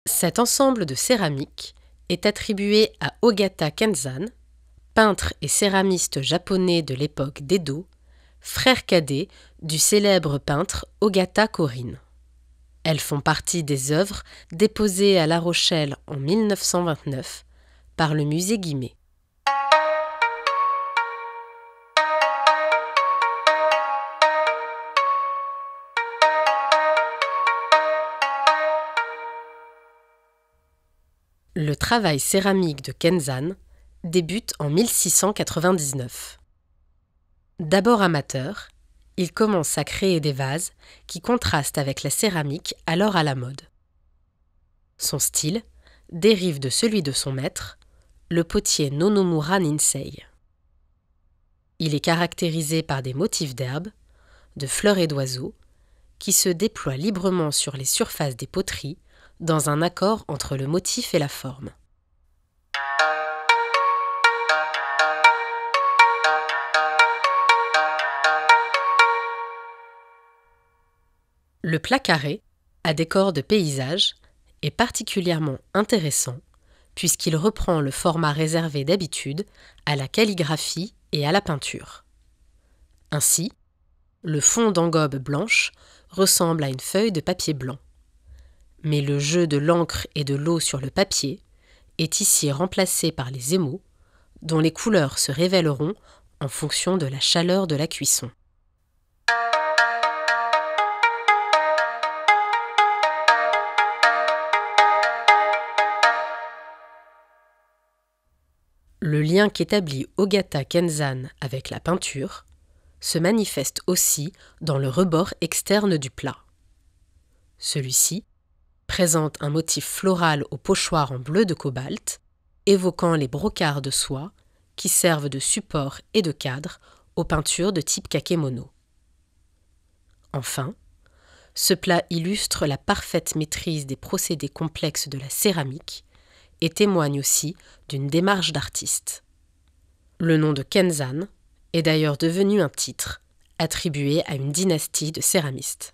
Cet ensemble de céramique est attribué à Ogata Kenzan, peintre et céramiste japonais de l'époque d'Edo, frère cadet du célèbre peintre Ogata Korin. Elles font partie des œuvres déposées à La Rochelle en 1929 par le musée Guimet. Le travail céramique de Kenzan débute en 1699. D'abord amateur, il commence à créer des vases qui contrastent avec la céramique alors à la mode. Son style dérive de celui de son maître, le potier Nonomura Ninsei. Il est caractérisé par des motifs d'herbes, de fleurs et d'oiseaux qui se déploient librement sur les surfaces des poteries dans un accord entre le motif et la forme. Le plat carré, à décor de paysage, est particulièrement intéressant puisqu'il reprend le format réservé d'habitude à la calligraphie et à la peinture. Ainsi, le fond d'engobe blanche ressemble à une feuille de papier blanc. Mais le jeu de l'encre et de l'eau sur le papier est ici remplacé par les émaux, dont les couleurs se révéleront en fonction de la chaleur de la cuisson. Le lien qu'établit Ogata Kenzan avec la peinture se manifeste aussi dans le rebord externe du plat. Celui-ci présente un motif floral au pochoir en bleu de cobalt, évoquant les brocarts de soie qui servent de support et de cadre aux peintures de type kakemono. Enfin, ce plat illustre la parfaite maîtrise des procédés complexes de la céramique et témoigne aussi d'une démarche d'artiste. Le nom de Kenzan est d'ailleurs devenu un titre attribué à une dynastie de céramistes.